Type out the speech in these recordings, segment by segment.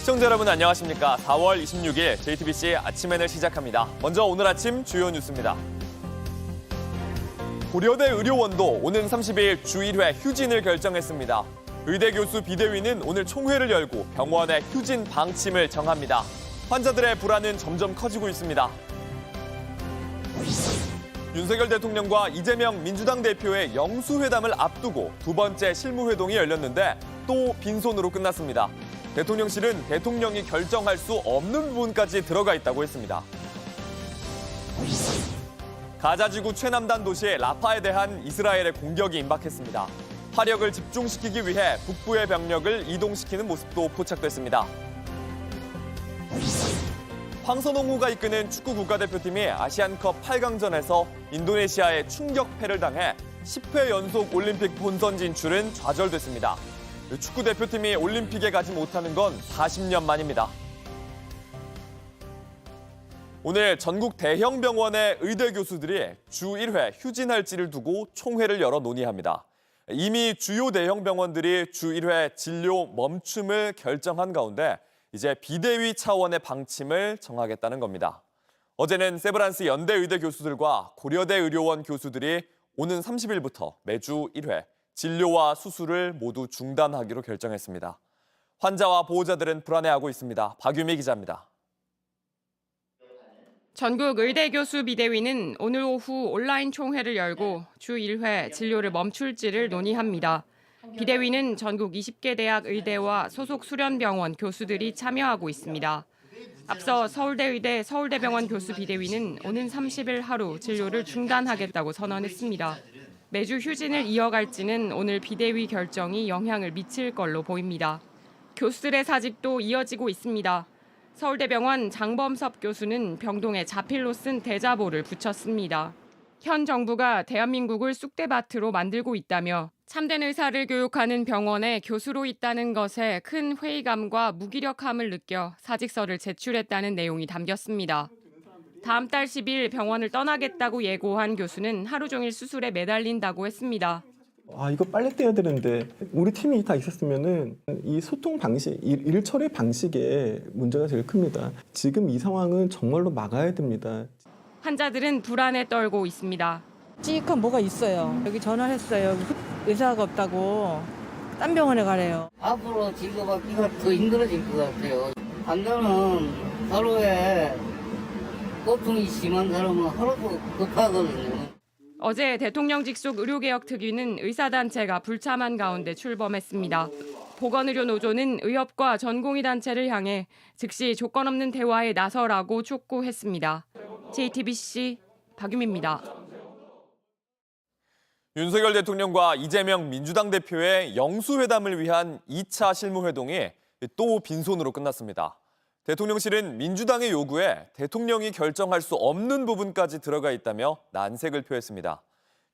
시청자 여러분 안녕하십니까. 4월 26일 JTBC 아침엔을 시작합니다. 먼저 오늘 아침 주요 뉴스입니다. 고려대 의료원도 오는 30일 주 1회 휴진을 결정했습니다. 의대 교수 비대위는 오늘 총회를 열고 병원의 휴진 방침을 정합니다. 환자들의 불안은 점점 커지고 있습니다. 윤석열 대통령과 이재명 민주당 대표의 영수회담을 앞두고 두 번째 실무회동이 열렸는데 또 빈손으로 끝났습니다. 대통령실은 대통령이 결정할 수 없는 부분까지 들어가 있다고 했습니다. 가자지구 최남단 도시 라파에 대한 이스라엘의 공격이 임박했습니다. 화력을 집중시키기 위해 북부의 병력을 이동시키는 모습도 포착됐습니다. 황선홍우가 이끄는 축구 국가대표팀이 아시안컵 8강전에서 인도네시아에 충격패를 당해 10회 연속 올림픽 본선 진출은 좌절됐습니다. 축구 대표팀이 올림픽에 가지 못하는 건 40년 만입니다. 오늘 전국 대형 병원의 의대 교수들이 주 1회 휴진할지를 두고 총회를 열어 논의합니다. 이미 주요 대형 병원들이 주 1회 진료 멈춤을 결정한 가운데 이제 비대위 차원의 방침을 정하겠다는 겁니다. 어제는 세브란스 연대 의대 교수들과 고려대 의료원 교수들이 오는 30일부터 매주 1회 진료와 수술을 모두 중단하기로 결정했습니다. 환자와 보호자들은 불안해하고 있습니다. 박유미 기자입니다. 전국 의대 교수 비대위는 오늘 오후 온라인 총회를 열고 주 1회 진료를 멈출지를 논의합니다. 비대위는 전국 20개 대학 의대와 소속 수련병원 교수들이 참여하고 있습니다. 앞서 서울대의대 서울대병원 교수 비대위는 오는 30일 하루 진료를 중단하겠다고 선언했습니다. 매주 휴진을 이어갈지는 오늘 비대위 결정이 영향을 미칠 걸로 보입니다. 교수들의 사직도 이어지고 있습니다. 서울대병원 장범섭 교수는 병동에 자필로 쓴 대자보를 붙였습니다. 현 정부가 대한민국을 쑥대밭으로 만들고 있다며 참된 의사를 교육하는 병원에 교수로 있다는 것에 큰 회의감과 무기력함을 느껴 사직서를 제출했다는 내용이 담겼습니다. 다음 달 10일 병원을 떠나겠다고 예고한 교수는 하루 종일 수술에 매달린다고 했습니다. 이거 빨리 떼야 되는데 우리 팀이 다 있었으면은 이 소통 방식, 일 처리 방식에 문제가 제일 큽니다. 지금 이 상황은 정말로 막아야 됩니다. 환자들은 불안에 떨고 있습니다. 찌익한 뭐가 있어요. 여기 전화했어요. 의사가 없다고 딴 병원에 가래요. 앞으로 진료받기가 더 힘들어질 것 같아요. 환자는 하루에 고통이 심한 사람은 하루도 급하거든요. 어제 대통령 직속 의료개혁 특위는 의사단체가 불참한 가운데 출범했습니다. 보건의료노조는 의협과 전공의 단체를 향해 즉시 조건 없는 대화에 나서라고 촉구했습니다. JTBC 박유미입니다. 윤석열 대통령과 이재명 민주당 대표의 영수회담을 위한 2차 실무회동이 또 빈손으로 끝났습니다. 대통령실은 민주당의 요구에 대통령이 결정할 수 없는 부분까지 들어가 있다며 난색을 표했습니다.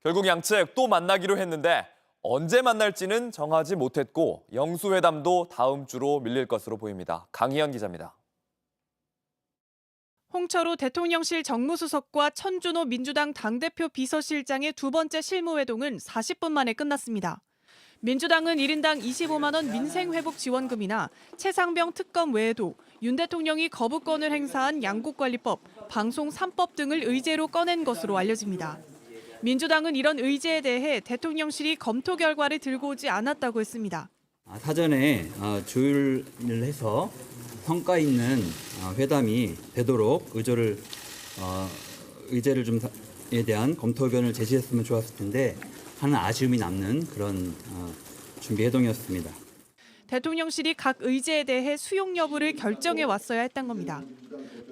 결국 양측 또 만나기로 했는데 언제 만날지는 정하지 못했고 영수회담도 다음 주로 밀릴 것으로 보입니다. 강희연 기자입니다. 홍철호 대통령실 정무수석과 천준호 민주당 당대표 비서실장의 두 번째 실무회동은 40분 만에 끝났습니다. 민주당은 1인당 25만 원 민생회복 지원금이나 최상병 특검 외에도 윤 대통령이 거부권을 행사한 양국관리법, 방송 3법 등을 의제로 꺼낸 것으로 알려집니다. 민주당은 이런 의제에 대해 대통령실이 검토 결과를 들고 오지 않았다고 했습니다. 사전에 조율을 해서 성과 있는 회담이 되도록 의제를 좀에 대한 검토 의견을 제시했으면 좋았을 텐데 하는 아쉬움이 남는 그런 준비 회동이었습니다. 대통령실이 각 의제에 대해 수용 여부를 결정해 왔어야 했던 겁니다.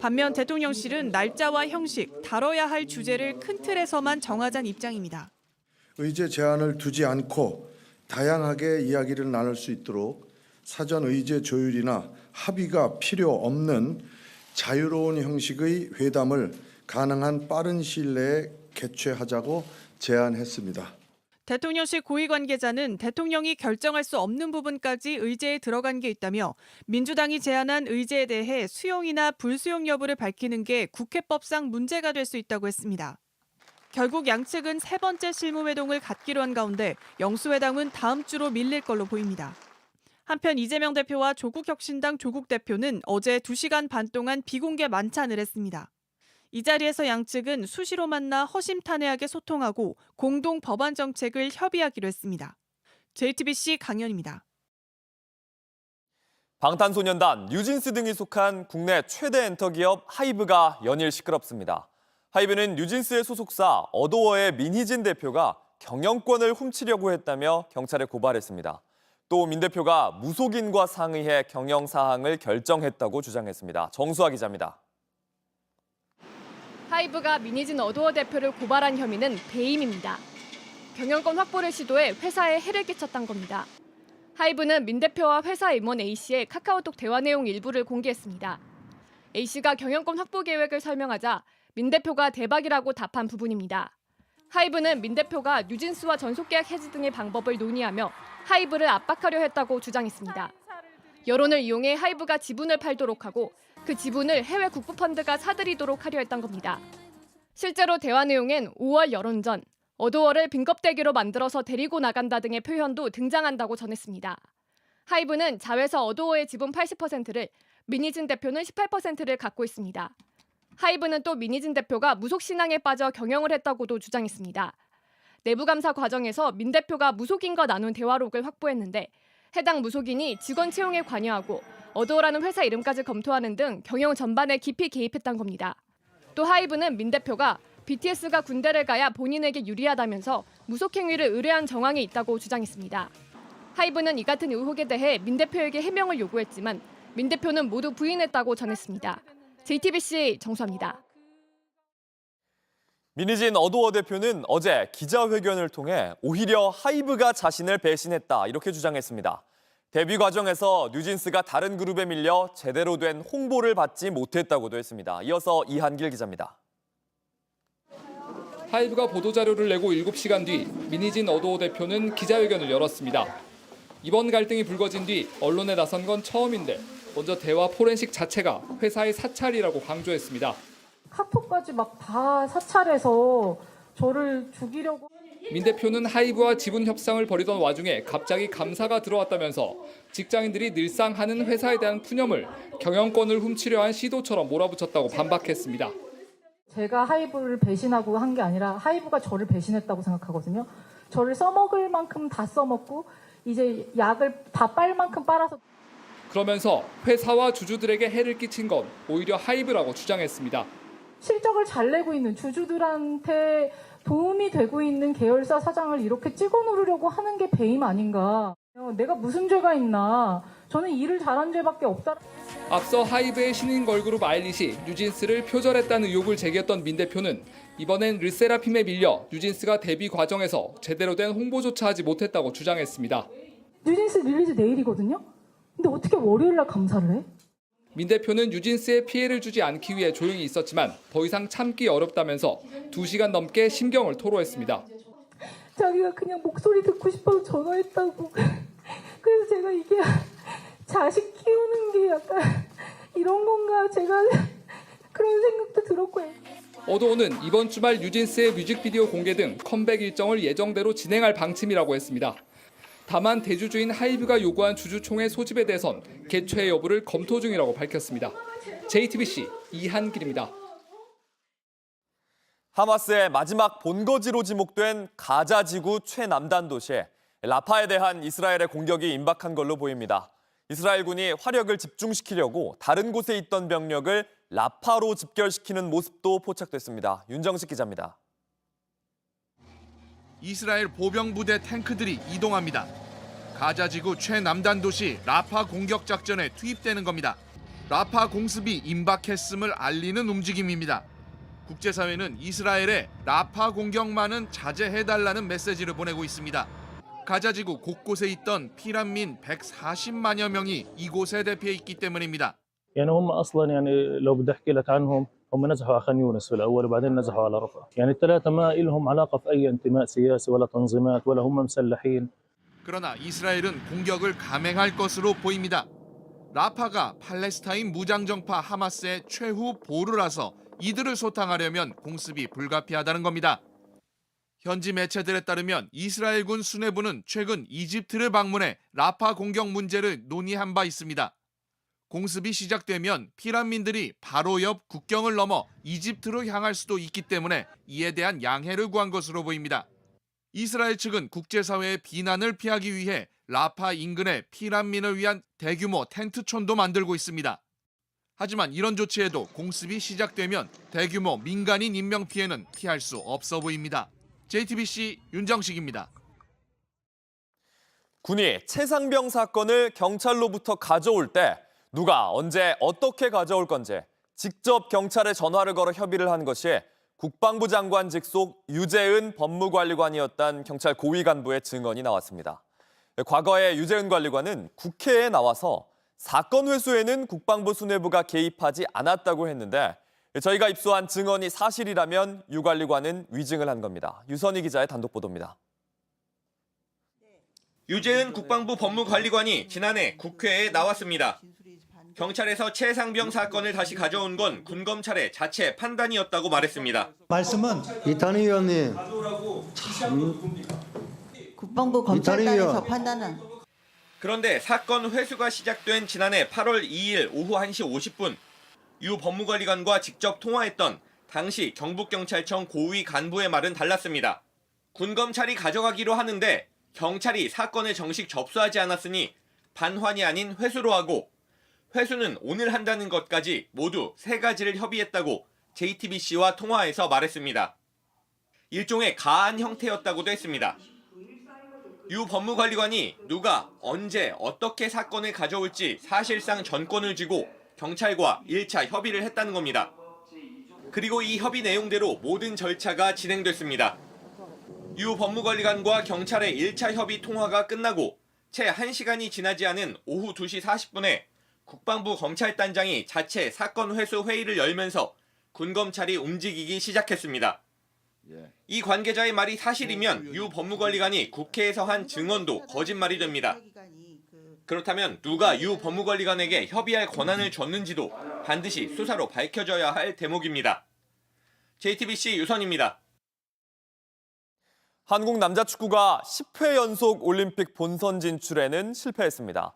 반면 대통령실은 날짜와 형식, 다뤄야 할 주제를 큰 틀에서만 정하자는 입장입니다. 의제 제한을 두지 않고 다양하게 이야기를 나눌 수 있도록 사전 의제 조율이나 합의가 필요 없는 자유로운 형식의 회담을 가능한 빠른 시일 내에 개최하자고 제안했습니다. 대통령실 고위 관계자는 대통령이 결정할 수 없는 부분까지 의제에 들어간 게 있다며 민주당이 제안한 의제에 대해 수용이나 불수용 여부를 밝히는 게 국회법상 문제가 될 수 있다고 했습니다. 결국 양측은 세 번째 실무회동을 갖기로 한 가운데 영수회담은 다음 주로 밀릴 걸로 보입니다. 한편 이재명 대표와 조국혁신당 조국 대표는 어제 2시간 반 동안 비공개 만찬을 했습니다. 이 자리에서 양측은 수시로 만나 허심탄회하게 소통하고 공동 법안 정책을 협의하기로 했습니다. JTBC 강연입니다. 방탄소년단, 뉴진스 등이 속한 국내 최대 엔터기업 하이브가 연일 시끄럽습니다. 하이브는 뉴진스의 소속사 어도어의 민희진 대표가 경영권을 훔치려고 했다며 경찰에 고발했습니다. 또 민 대표가 무속인과 상의해 경영 사항을 결정했다고 주장했습니다. 정수아 기자입니다. 하이브가 민희진 어도어 대표를 고발한 혐의는 배임입니다. 경영권 확보를 시도해 회사에 해를 끼쳤던 겁니다. 하이브는 민 대표와 회사 임원 A씨의 카카오톡 대화 내용 일부를 공개했습니다. A씨가 경영권 확보 계획을 설명하자 민 대표가 대박이라고 답한 부분입니다. 하이브는 민 대표가 뉴진스와 전속계약 해지 등의 방법을 논의하며 하이브를 압박하려 했다고 주장했습니다. 여론을 이용해 하이브가 지분을 팔도록 하고 그 지분을 해외 국부펀드가 사들이도록 하려 했던 겁니다. 실제로 대화 내용엔 5월 여론 전 어도어를 빈껍데기로 만들어서 데리고 나간다 등의 표현도 등장한다고 전했습니다. 하이브는 자회사 어도어의 지분 80%를, 민희진 대표는 18%를 갖고 있습니다. 하이브는 또 민희진 대표가 무속신앙에 빠져 경영을 했다고도 주장했습니다. 내부감사 과정에서 민 대표가 무속인과 나눈 대화록을 확보했는데 해당 무속인이 직원 채용에 관여하고 어도어라는 회사 이름까지 검토하는 등 경영 전반에 깊이 개입했던 겁니다. 또 하이브는 민 대표가 BTS가 군대를 가야 본인에게 유리하다면서 무속행위를 의뢰한 정황이 있다고 주장했습니다. 하이브는 이 같은 의혹에 대해 민 대표에게 해명을 요구했지만 민 대표는 모두 부인했다고 전했습니다. JTBC 정수아입니다. 민희진 어도어 대표는 어제 기자회견을 통해 오히려 하이브가 자신을 배신했다 이렇게 주장했습니다. 데뷔 과정에서 뉴진스가 다른 그룹에 밀려 제대로 된 홍보를 받지 못했다고도 했습니다. 이어서 이한길 기자입니다. 하이브가 보도자료를 내고 7시간 뒤 민희진 어도어 대표는 기자회견을 열었습니다. 이번 갈등이 불거진 뒤 언론에 나선 건 처음인데 먼저 대화 포렌식 자체가 회사의 사찰이라고 강조했습니다. 카톡까지 막 다 사찰해서 저를 죽이려고. 민 대표는 하이브와 지분 협상을 벌이던 와중에 갑자기 감사가 들어왔다면서 직장인들이 늘상 하는 회사에 대한 푸념을 경영권을 훔치려 한 시도처럼 몰아붙였다고 반박했습니다. 제가 하이브를 배신하고 한 게 아니라 하이브가 저를 배신했다고 생각하거든요. 저를 써먹을 만큼 다 써먹고 이제 약을 다 빨 만큼 빨아서. 그러면서 회사와 주주들에게 해를 끼친 건 오히려 하이브라고 주장했습니다. 실적을 잘 내고 있는 주주들한테 도움이 되고 있는 계열사 사장을 이렇게 찍어 누르려고 하는 게 배임 아닌가. 내가 무슨 죄가 있나. 저는 일을 잘한 죄밖에 없다. 앞서 하이브의 신인 걸그룹 아일릿이 뉴진스를 표절했다는 의혹을 제기했던 민 대표는 이번엔 르세라핌에 밀려 뉴진스가 데뷔 과정에서 제대로 된 홍보조차 하지 못했다고 주장했습니다. 뉴진스 릴리즈 내일이거든요. 근데 어떻게 월요일 날 감사를 해? 민 대표는 뉴진스에 피해를 주지 않기 위해 조용히 있었지만 더 이상 참기 어렵다면서 2시간 넘게 심경을 토로했습니다. 자기가 그냥 목소리 듣고 싶어서 전화했다고. 그래서 제가 이게 자식 키우는 게 약간 이런 건가 제가 그런 생각도 들었고요. 어도어는 이번 주말 뉴진스의 뮤직비디오 공개 등 컴백 일정을 예정대로 진행할 방침이라고 했습니다. 다만 대주주인 하이브가 요구한 주주총회 소집에 대해선 개최 여부를 검토 중이라고 밝혔습니다. JTBC 이한길입니다. 하마스의 마지막 본거지로 지목된 가자 지구 최남단 도시 라파에 대한 이스라엘의 공격이 임박한 걸로 보입니다. 이스라엘군이 화력을 집중시키려고 다른 곳에 있던 병력을 라파로 집결시키는 모습도 포착됐습니다. 윤정식 기자입니다. 이스라엘 보병부대 탱크들이 이동합니다. 가자지구 최남단 도시 라파 공격 작전에 투입되는 겁니다. 라파 공습이 임박했음을 알리는 움직임입니다. 국제사회는 이스라엘에 라파 공격만은 자제해달라는 메시지를 보내고 있습니다. 가자지구 곳곳에 있던 피난민 140만여 명이 이곳에 대피해 있기 때문입니다. يعني هم اصلا يعني لو بدي احكي لك عنهم هم نزحوا على خان يونس في الاول وبعدين نزحوا على رفح يعني الثلاثه ما لهم علاقه في اي انتماء سياسي ولا تنظيمات ولا هم مسلحين. 그러나 이스라엘은 공격을 감행할 것으로 보입니다. 라파가 팔레스타인 무장정파 하마스의 최후 보루라서 이들을 소탕하려면 공습이 불가피하다는 겁니다. 현지 매체들에 따르면 이스라엘군 수뇌부는 최근 이집트를 방문해 라파 공격 문제를 논의한 바 있습니다. 공습이 시작되면 피난민들이 바로 옆 국경을 넘어 이집트로 향할 수도 있기 때문에 이에 대한 양해를 구한 것으로 보입니다. 이스라엘 측은 국제사회의 비난을 피하기 위해 라파 인근에 피난민을 위한 대규모 텐트촌도 만들고 있습니다. 하지만 이런 조치에도 공습이 시작되면 대규모 민간인 인명피해는 피할 수 없어 보입니다. JTBC 윤정식입니다. 군이 최상병 사건을 경찰로부터 가져올 때 누가 언제 어떻게 가져올 건지 직접 경찰에 전화를 걸어 협의를 한 것이 국방부 장관 직속 유재은 법무관리관이었다는 경찰 고위 간부의 증언이 나왔습니다. 과거에 유재은 관리관은 국회에 나와서 사건 회수에는 국방부 수뇌부가 개입하지 않았다고 했는데 저희가 입수한 증언이 사실이라면 유 관리관은 위증을 한 겁니다. 유선희 기자의 단독 보도입니다. 유재은 국방부 법무관리관이 지난해 국회에 나왔습니다. 경찰에서 최상병 사건을 다시 가져온 건 군검찰의 자체 판단이었다고 말했습니다. 말씀은 이탄희 의원님 국방부 검찰단에서 판단은 그런데 사건 회수가 시작된 지난해 8월 2일 오후 1시 50분 유 법무관리관과 직접 통화했던 당시 경북경찰청 고위 간부의 말은 달랐습니다. 군검찰이 가져가기로 하는데 경찰이 사건을 정식 접수하지 않았으니 반환이 아닌 회수로 하고 회수는 오늘 한다는 것까지 모두 3가지를 협의했다고 JTBC와 통화에서 말했습니다. 일종의 가한 형태였다고도 했습니다. 유 법무관리관이 누가 언제 어떻게 사건을 가져올지 사실상 전권을 쥐고 경찰과 1차 협의를 했다는 겁니다. 그리고 이 협의 내용대로 모든 절차가 진행됐습니다. 유 법무관리관과 경찰의 1차 협의 통화가 끝나고 채 1시간이 지나지 않은 오후 2시 40분에 국방부 검찰단장이 자체 사건 회수 회의를 열면서 군검찰이 움직이기 시작했습니다. 이 관계자의 말이 사실이면 유 법무관리관이 국회에서 한 증언도 거짓말이 됩니다. 그렇다면 누가 유 법무관리관에게 협의할 권한을 줬는지도 반드시 수사로 밝혀져야 할 대목입니다. JTBC 유선입니다. 한국 남자축구가 10회 연속 올림픽 본선 진출에는 실패했습니다.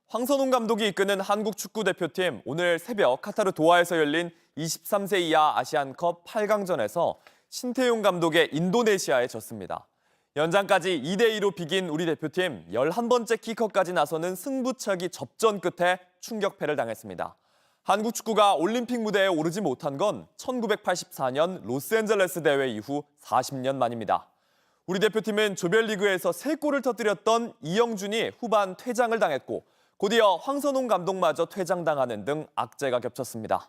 황선홍 감독이 이끄는 한국 축구대표팀 오늘 새벽 카타르 도하에서 열린 23세 이하 아시안컵 8강전에서 신태용 감독의 인도네시아에 졌습니다. 연장까지 2대2로 비긴 우리 대표팀 11번째 키커까지 나서는 승부차기 접전 끝에 충격패를 당했습니다. 한국 축구가 올림픽 무대에 오르지 못한 건 1984년 로스앤젤레스 대회 이후 40년 만입니다. 우리 대표팀은 조별리그에서 3골을 터뜨렸던 이영준이 후반 퇴장을 당했고 곧이어 황선홍 감독마저 퇴장당하는 등 악재가 겹쳤습니다.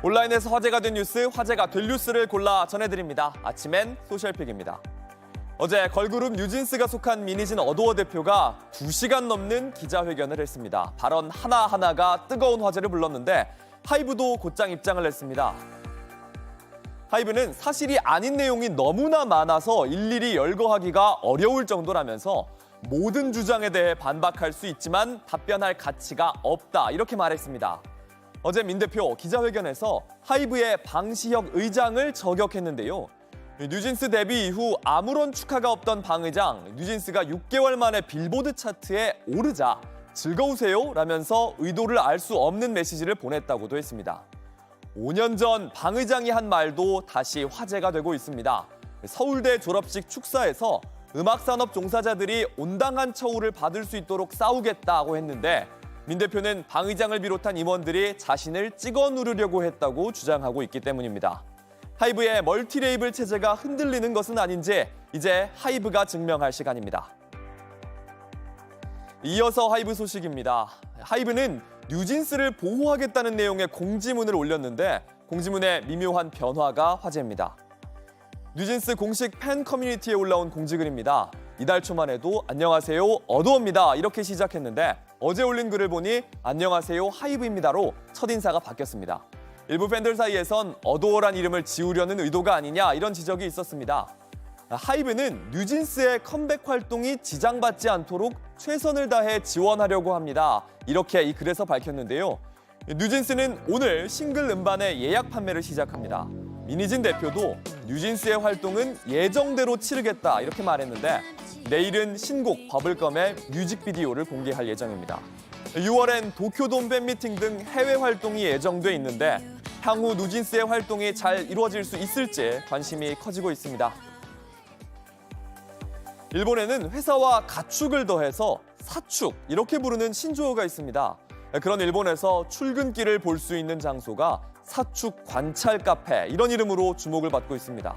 온라인에서 화제가 된 뉴스, 화제가 될 뉴스를 골라 전해드립니다. 아침엔 소셜픽입니다. 어제 걸그룹 뉴진스가 속한 미니진 어도어 대표가 2시간 넘는 기자회견을 했습니다. 발언 하나하나가 뜨거운 화제를 불렀는데 하이브도 곧장 입장을 냈습니다. 하이브는 사실이 아닌 내용이 너무나 많아서 일일이 열거하기가 어려울 정도라면서 모든 주장에 대해 반박할 수 있지만 답변할 가치가 없다 이렇게 말했습니다. 어제 민 대표 기자회견에서 하이브의 방시혁 의장을 저격했는데요. 뉴진스 데뷔 이후 아무런 축하가 없던 방 의장, 뉴진스가 6개월 만에 빌보드 차트에 오르자 즐거우세요? 라면서 의도를 알 수 없는 메시지를 보냈다고도 했습니다. 5년 전 방 의장이 한 말도 다시 화제가 되고 있습니다. 서울대 졸업식 축사에서 음악산업 종사자들이 온당한 처우를 받을 수 있도록 싸우겠다고 했는데 민 대표는 방 의장을 비롯한 임원들이 자신을 찍어 누르려고 했다고 주장하고 있기 때문입니다. 하이브의 멀티레이블 체제가 흔들리는 것은 아닌지 이제 하이브가 증명할 시간입니다. 이어서 하이브 소식입니다. 하이브는 뉴진스를 보호하겠다는 내용의 공지문을 올렸는데 공지문에 미묘한 변화가 화제입니다. 뉴진스 공식 팬 커뮤니티에 올라온 공지글입니다. 이달 초만 해도 안녕하세요 어도어입니다 이렇게 시작했는데 어제 올린 글을 보니 안녕하세요 하이브입니다로 첫인사가 바뀌었습니다. 일부 팬들 사이에선 어도어란 이름을 지우려는 의도가 아니냐 이런 지적이 있었습니다. 하이브는 뉴진스의 컴백 활동이 지장받지 않도록 최선을 다해 지원하려고 합니다. 이렇게 이 글에서 밝혔는데요. 뉴진스는 오늘 싱글 음반의 예약 판매를 시작합니다. 민희진 대표도 뉴진스의 활동은 예정대로 치르겠다 이렇게 말했는데 내일은 신곡 버블검의 뮤직비디오를 공개할 예정입니다. 6월엔 도쿄돔 팬미팅 등 해외 활동이 예정돼 있는데 향후 뉴진스의 활동이 잘 이루어질 수 있을지 관심이 커지고 있습니다. 일본에는 회사와 가축을 더해서 사축 이렇게 부르는 신조어가 있습니다. 그런 일본에서 출근길을 볼 수 있는 장소가 사축 관찰 카페 이런 이름으로 주목을 받고 있습니다.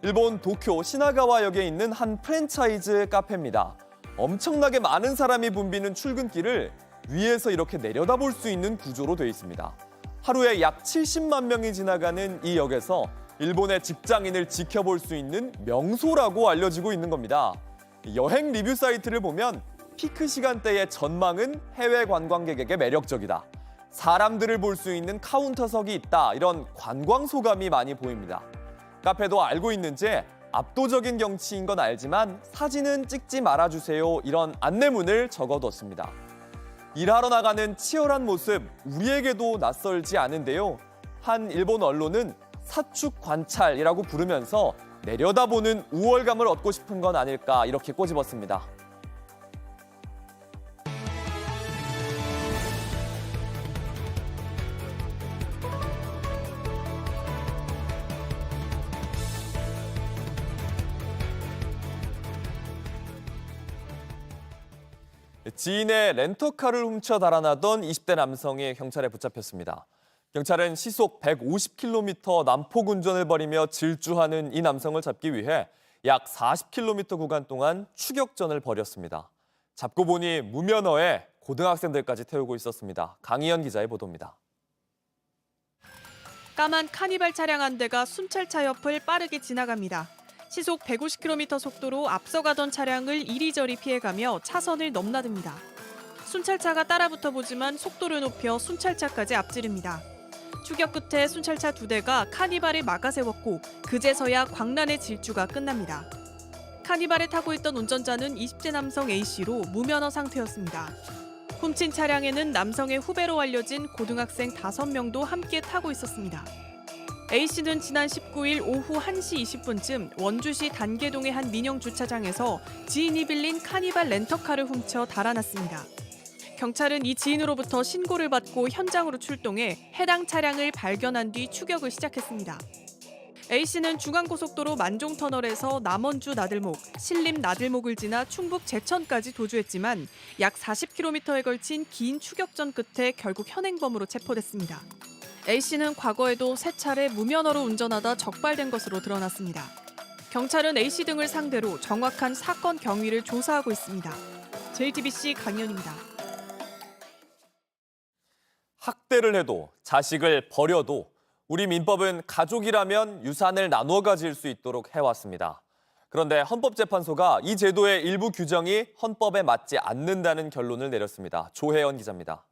일본 도쿄 시나가와역에 있는 한 프랜차이즈 카페입니다. 엄청나게 많은 사람이 붐비는 출근길을 위에서 이렇게 내려다볼 수 있는 구조로 되어 있습니다. 하루에 약 70만 명이 지나가는 이 역에서 일본의 직장인을 지켜볼 수 있는 명소라고 알려지고 있는 겁니다. 여행 리뷰 사이트를 보면 피크 시간대의 전망은 해외 관광객에게 매력적이다. 사람들을 볼 수 있는 카운터석이 있다. 이런 관광 소감이 많이 보입니다. 카페도 알고 있는지 압도적인 경치인 건 알지만 사진은 찍지 말아주세요. 이런 안내문을 적어뒀습니다. 일하러 나가는 치열한 모습 우리에게도 낯설지 않은데요. 한 일본 언론은 사축 관찰이라고 부르면서 내려다보는 우월감을 얻고 싶은 건 아닐까 이렇게 꼬집었습니다. 지인의 렌터카를 훔쳐 달아나던 20대 남성이 경찰에 붙잡혔습니다. 경찰은 시속 150km 난폭 운전을 벌이며 질주하는 이 남성을 잡기 위해 약 40km 구간 동안 추격전을 벌였습니다. 잡고 보니 무면허에 고등학생들까지 태우고 있었습니다. 강희연 기자의 보도입니다. 까만 카니발 차량 한 대가 순찰차 옆을 빠르게 지나갑니다. 시속 150km 속도로 앞서가던 차량을 이리저리 피해가며 차선을 넘나듭니다. 순찰차가 따라붙어 보지만 속도를 높여 순찰차까지 앞지릅니다. 추격 끝에 순찰차 2대가 카니발을 막아세웠고 그제서야 광란의 질주가 끝납니다. 카니발에 타고 있던 운전자는 20대 남성 A씨로 무면허 상태였습니다. 훔친 차량에는 남성의 후배로 알려진 고등학생 5명도 함께 타고 있었습니다. A씨는 지난 19일 오후 1시 20분쯤 원주시 단계동의 한 민영 주차장에서 지인이 빌린 카니발 렌터카를 훔쳐 달아났습니다. 경찰은 이 지인으로부터 신고를 받고 현장으로 출동해 해당 차량을 발견한 뒤 추격을 시작했습니다. A씨는 중앙고속도로 만종터널에서 남원주 나들목, 신림 나들목을 지나 충북 제천까지 도주했지만 약 40km에 걸친 긴 추격전 끝에 결국 현행범으로 체포됐습니다. A씨는 과거에도 3차례 무면허로 운전하다 적발된 것으로 드러났습니다. 경찰은 A씨 등을 상대로 정확한 사건 경위를 조사하고 있습니다. JTBC 강희연입니다. 학대를 해도 자식을 버려도 우리 민법은 가족이라면 유산을 나누어 가질 수 있도록 해왔습니다. 그런데 헌법재판소가 이 제도의 일부 규정이 헌법에 맞지 않는다는 결론을 내렸습니다. 조혜연 기자입니다.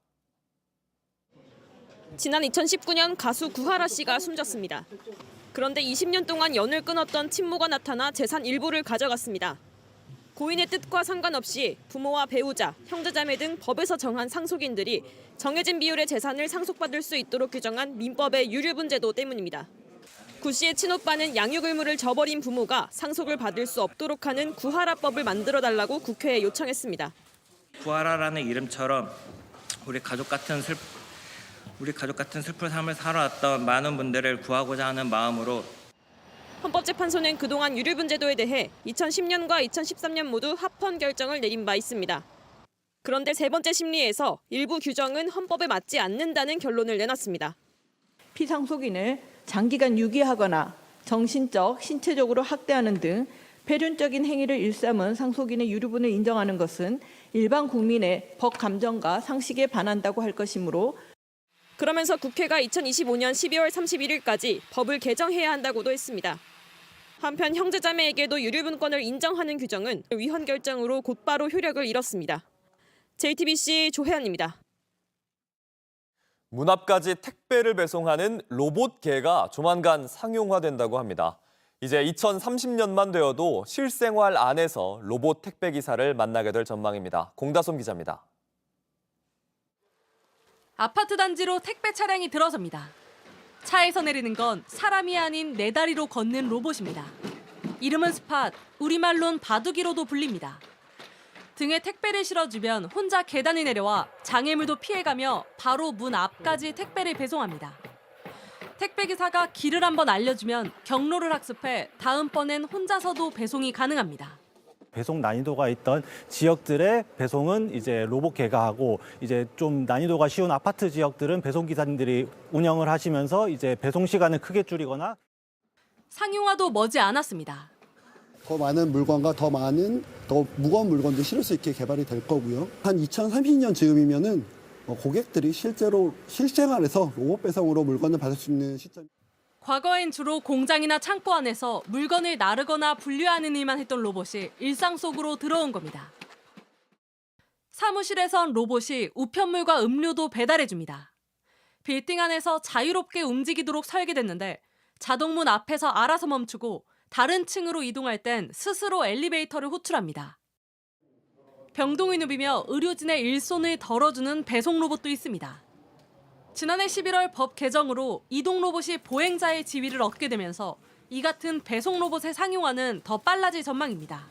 지난 2019년 가수 구하라 씨가 숨졌습니다. 그런데 20년 동안 연을 끊었던 친모가 나타나 재산 일부를 가져갔습니다. 고인의 뜻과 상관없이 부모와 배우자, 형제자매 등 법에서 정한 상속인들이 정해진 비율의 재산을 상속받을 수 있도록 규정한 민법의 유류분 제도 때문입니다. 구 씨의 친오빠는 양육 의무를 저버린 부모가 상속을 받을 수 없도록 하는 구하라법을 만들어달라고 국회에 요청했습니다. 구하라라는 이름처럼 우리 가족 같은 슬픈 삶을 살아왔던 많은 분들을 구하고자 하는 마음으로 헌법재판소는 그동안 유류분 제도에 대해 2010년과 2013년 모두 합헌 결정을 내린 바 있습니다. 그런데 세 번째 심리에서 일부 규정은 헌법에 맞지 않는다는 결론을 내놨습니다. 피상속인을 장기간 유기하거나 정신적, 신체적으로 학대하는 등 폐륜적인 행위를 일삼은 상속인의 유류분을 인정하는 것은 일반 국민의 법 감정과 상식에 반한다고 할 것이므로 그러면서 국회가 2025년 12월 31일까지 법을 개정해야 한다고도 했습니다. 한편 형제자매에게도 유류분권을 인정하는 규정은 위헌 결정으로 곧바로 효력을 잃었습니다. JTBC 조혜연입니다. 문 앞까지 택배를 배송하는 로봇개가 조만간 상용화된다고 합니다. 이제 2030년만 되어도 실생활 안에서 로봇 택배 기사를 만나게 될 전망입니다. 공다솜 기자입니다. 아파트 단지로 택배 차량이 들어섭니다. 차에서 내리는 건 사람이 아닌 네 다리로 걷는 로봇입니다. 이름은 스팟, 우리말론 바둑이로도 불립니다. 등에 택배를 실어주면 혼자 계단을 내려와 장애물도 피해가며 바로 문 앞까지 택배를 배송합니다. 택배기사가 길을 한번 알려주면 경로를 학습해 다음번엔 혼자서도 배송이 가능합니다. 배송 난이도가 있던 지역들의 배송은 이제 로봇개가 하고 이제 좀 난이도가 쉬운 아파트 지역들은 배송기사님들이 운영을 하시면서 이제 배송 시간을 크게 줄이거나 상용화도 머지 않았습니다. 더 많은 물건과 더 무거운 물건도 실을 수 있게 개발이 될 거고요. 한 2030년 즈음이면은 고객들이 실제로 실생활에서 로봇 배송으로 물건을 받을 수 있는 시점. 과거엔 주로 공장이나 창고 안에서 물건을 나르거나 분류하는 일만 했던 로봇이 일상 속으로 들어온 겁니다. 사무실에선 로봇이 우편물과 음료도 배달해줍니다. 빌딩 안에서 자유롭게 움직이도록 설계됐는데 자동문 앞에서 알아서 멈추고 다른 층으로 이동할 땐 스스로 엘리베이터를 호출합니다. 병동을 누비며 의료진의 일손을 덜어주는 배송 로봇도 있습니다. 지난해 11월 법 개정으로 이동 로봇이 보행자의 지위를 얻게 되면서 이 같은 배송 로봇의 상용화는 더 빨라질 전망입니다.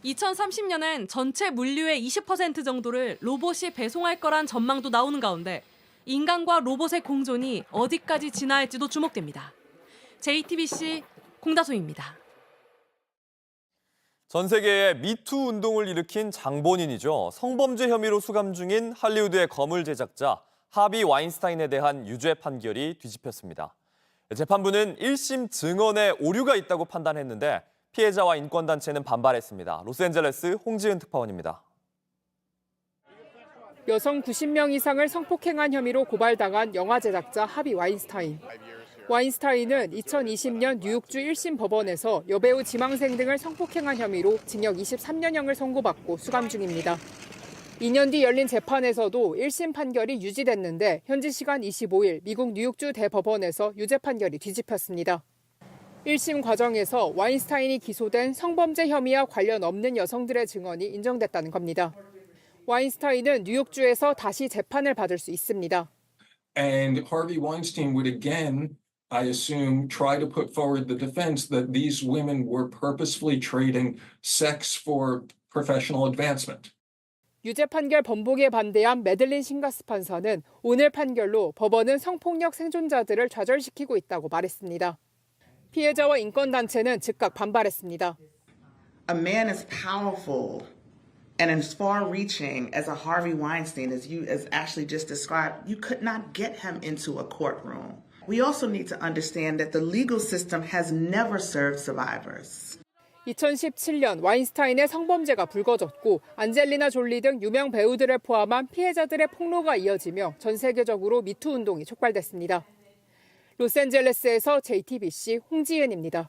2030년엔 전체 물류의 20% 정도를 로봇이 배송할 거란 전망도 나오는 가운데 인간과 로봇의 공존이 어디까지 진화할지도 주목됩니다. JTBC 공다솜입니다. 전 세계에 미투 운동을 일으킨 장본인이죠. 성범죄 혐의로 수감 중인 할리우드의 거물 제작자 하비 와인스타인에 대한 유죄 판결이 뒤집혔습니다. 재판부는 1심 증언에 오류가 있다고 판단했는데 피해자와 인권단체는 반발했습니다. 로스앤젤레스 홍지은 특파원입니다. 여성 90명 이상을 성폭행한 혐의로 고발당한 영화 제작자 하비 와인스타인. 와인스타인은 2020년 뉴욕주 1심 법원에서 여배우 지망생 등을 성폭행한 혐의로 징역 23년형을 선고받고 수감 중입니다. 2년 뒤 열린 재판에서도 1심 판결이 유지됐는데 현지 시간 25일 미국 뉴욕주 대법원에서 유죄 판결이 뒤집혔습니다. 1심 과정에서 와인스타인이 기소된 성범죄 혐의와 관련 없는 여성들의 증언이 인정됐다는 겁니다. 와인스타인은 뉴욕주에서 다시 재판을 받을 수 있습니다. And Harvey Weinstein would again, I assume, try to put forward the defense that these women were purposefully trading sex for professional advancement. 유죄 판결 번복에 반대한 매들린 싱가스 판사는 오늘 판결로 법원은 성폭력 생존자들을 좌절시키고 있다고 말했습니다. 피해자와 인권단체는 즉각 반발했습니다. A man as powerful and as far-reaching as a Harvey Weinstein, as Ashley just described, you could not get him into a courtroom. We also need to understand that the legal system has never served survivors. 2017년 와인스타인의 성범죄가 불거졌고 안젤리나 졸리 등 유명 배우들을 포함한 피해자들의 폭로가 이어지며 전 세계적으로 미투 운동이 촉발됐습니다. 로스앤젤레스에서 JTBC 홍지은입니다.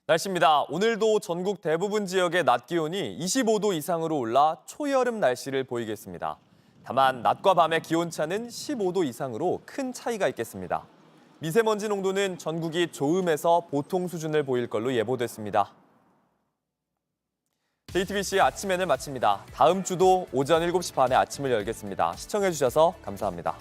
날씨입니다. 오늘도 전국 대부분 지역의 낮 기온이 25도 이상으로 올라 초여름 날씨를 보이겠습니다. 다만 낮과 밤의 기온차는 15도 이상으로 큰 차이가 있겠습니다. 미세먼지 농도는 전국이 좋음에서 보통 수준을 보일 걸로 예보됐습니다. JTBC 아침엔을 마칩니다. 다음 주도 오전 7시 반에 아침을 열겠습니다. 시청해주셔서 감사합니다.